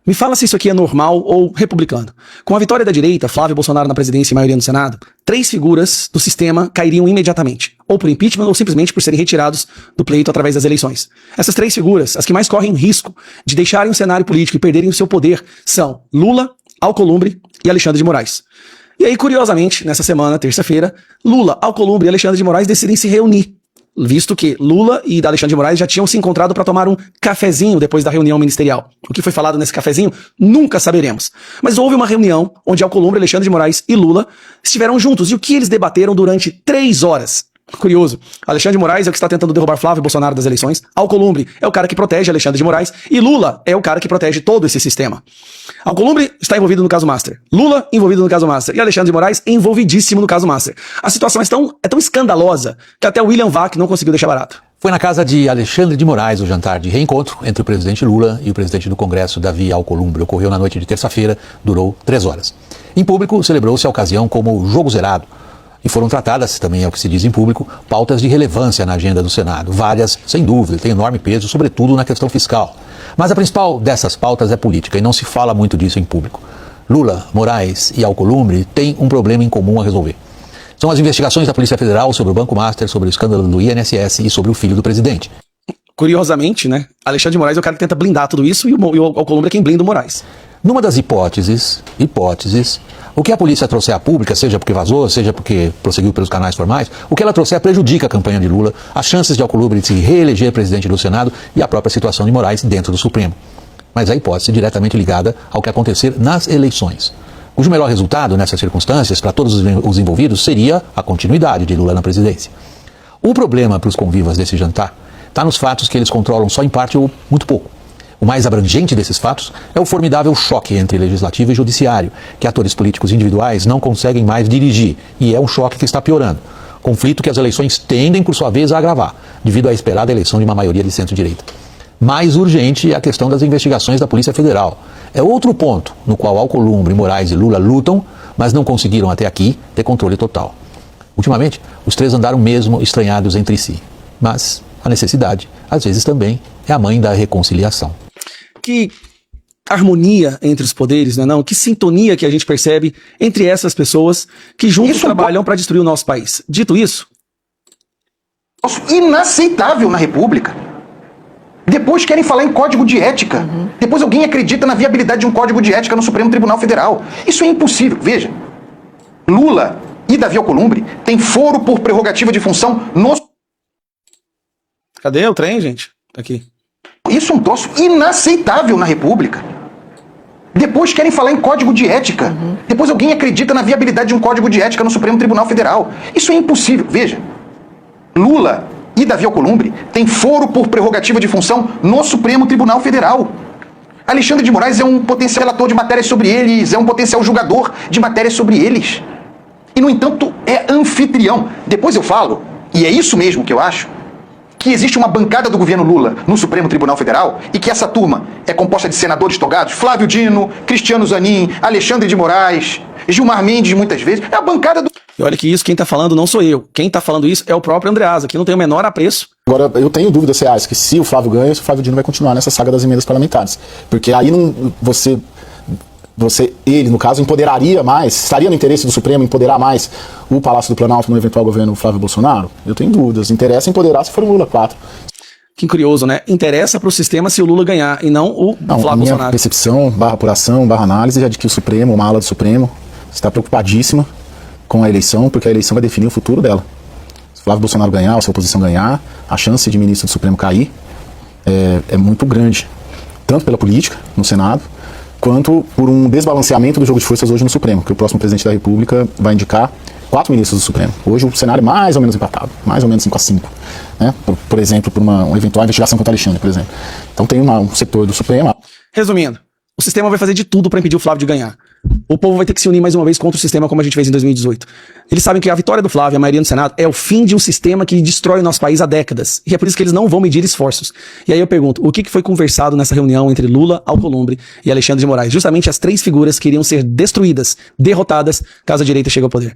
Me fala se isso aqui é normal ou republicano. Com a vitória da direita, Flávio Bolsonaro na presidência e maioria no Senado, 3 figuras do sistema cairiam imediatamente, ou por impeachment ou simplesmente por serem retirados do pleito através das eleições. Essas 3 figuras, as que mais correm risco de deixarem o cenário político e perderem o seu poder, são Lula, Alcolumbre e Alexandre de Moraes. E aí, curiosamente, nessa semana, terça-feira, Lula, Alcolumbre e Alexandre de Moraes decidem se reunir, visto que Lula e Alexandre de Moraes já tinham se encontrado para tomar um cafezinho depois da reunião ministerial. O que foi falado nesse cafezinho, nunca saberemos. Mas houve uma reunião onde Alcolumbre, Alexandre de Moraes e Lula estiveram juntos. E o que eles debateram durante 3 horas? Curioso. Alexandre de Moraes é o que está tentando derrubar Flávio Bolsonaro das eleições. Alcolumbre é o cara que protege Alexandre de Moraes. E Lula é o cara que protege todo esse sistema. Alcolumbre está envolvido no caso Master. Lula envolvido no caso Master. E Alexandre de Moraes envolvidíssimo no caso Master. A situação é tão escandalosa que até William Vac não conseguiu deixar barato. Foi na casa de Alexandre de Moraes o jantar de reencontro entre o presidente Lula e o presidente do Congresso, Davi Alcolumbre. Ocorreu na noite de terça-feira, durou 3 horas. Em público, celebrou-se a ocasião como jogo zerado. E foram tratadas, também é o que se diz em público, pautas de relevância na agenda do Senado. Várias, sem dúvida, têm enorme peso, sobretudo na questão fiscal. Mas a principal dessas pautas é política, e não se fala muito disso em público. Lula, Moraes e Alcolumbre têm um problema em comum a resolver. São as investigações da Polícia Federal sobre o Banco Master, sobre o escândalo do INSS e sobre o filho do presidente. Curiosamente, né? Alexandre de Moraes é o cara que tenta blindar tudo isso e o Alcolumbre é quem blinda o Moraes. Numa das hipóteses, o que a polícia trouxer à pública, seja porque vazou, seja porque prosseguiu pelos canais formais, o que ela trouxer prejudica a campanha de Lula, as chances de Alcolumbre de se reeleger presidente do Senado e a própria situação de Moraes dentro do Supremo. Mas a hipótese diretamente ligada ao que acontecer nas eleições, cujo melhor resultado nessas circunstâncias para todos os envolvidos seria a continuidade de Lula na presidência. O problema para os convivas desse jantar está nos fatos que eles controlam só em parte ou muito pouco. O mais abrangente desses fatos é o formidável choque entre legislativo e judiciário, que atores políticos individuais não conseguem mais dirigir, e é um choque que está piorando. Conflito que as eleições tendem, por sua vez, a agravar, devido à esperada eleição de uma maioria de centro-direita. Mais urgente é a questão das investigações da Polícia Federal. É outro ponto no qual Alcolumbre, Moraes e Lula lutam, mas não conseguiram até aqui ter controle total. Ultimamente, os 3 andaram mesmo estranhados entre si, mas a necessidade, às vezes também, é a mãe da reconciliação. Que harmonia entre os poderes, não é não? Que sintonia que a gente percebe entre essas pessoas que juntos trabalham para destruir o nosso país. Dito isso... Inaceitável na República. Depois querem falar em código de ética. Depois alguém acredita na viabilidade de um código de ética no Supremo Tribunal Federal. Isso é impossível. Veja, Lula e Davi Alcolumbre têm foro por prerrogativa de função no... Cadê o trem, gente? Tá aqui. Isso é um troço inaceitável na República. Depois querem falar em código de ética. Depois alguém acredita na viabilidade de um código de ética no Supremo Tribunal Federal. Isso é impossível. Veja, Lula e Davi Alcolumbre têm foro por prerrogativa de função no Supremo Tribunal Federal. Alexandre de Moraes é um potencial relator de matérias sobre eles, é um potencial julgador de matérias sobre eles. E, no entanto, é anfitrião. Depois eu falo, e é isso mesmo que eu acho, que existe uma bancada do governo Lula no Supremo Tribunal Federal e que essa turma é composta de senadores togados, Flávio Dino, Cristiano Zanin, Alexandre de Moraes, Gilmar Mendes, muitas vezes, é a bancada do... E olha que isso, quem tá falando não sou eu. Quem tá falando isso é o próprio Andreasa, que não tem o menor apreço. Agora, eu tenho dúvidas reais que se o Flávio ganha, o Flávio Dino vai continuar nessa saga das emendas parlamentares. Porque aí não, ele, no caso, empoderaria mais, estaria no interesse do Supremo empoderar mais o Palácio do Planalto no eventual governo Flávio Bolsonaro? Eu tenho dúvidas. Interessa empoderar se for o Lula 4. Que curioso, né? Interessa pro sistema se o Lula ganhar e não o Flávio Bolsonaro. A minha percepção, barra apuração, barra análise, é de que o Supremo, uma ala do Supremo, está preocupadíssima com a eleição, porque a eleição vai definir o futuro dela. Se o Flávio Bolsonaro ganhar, ou se a oposição ganhar, a chance de ministro do Supremo cair é muito grande. Tanto pela política, no Senado, quanto por um desbalanceamento do jogo de forças hoje no Supremo, que o próximo presidente da República vai indicar 4 ministros do Supremo. Hoje o cenário é mais ou menos empatado, mais ou menos 5-5, né? Por exemplo, por uma eventual investigação contra Alexandre, por exemplo. Então tem um setor do Supremo... Resumindo, o sistema vai fazer de tudo para impedir o Flávio de ganhar. O povo vai ter que se unir mais uma vez contra o sistema como a gente fez em 2018. Eles sabem que a vitória do Flávio e a maioria no Senado é o fim de um sistema que destrói o nosso país há décadas. E é por isso que eles não vão medir esforços. E aí eu pergunto, o que foi conversado nessa reunião entre Lula, Alcolumbre e Alexandre de Moraes? Justamente as 3 figuras que iriam ser destruídas, derrotadas, caso a direita chegue ao poder.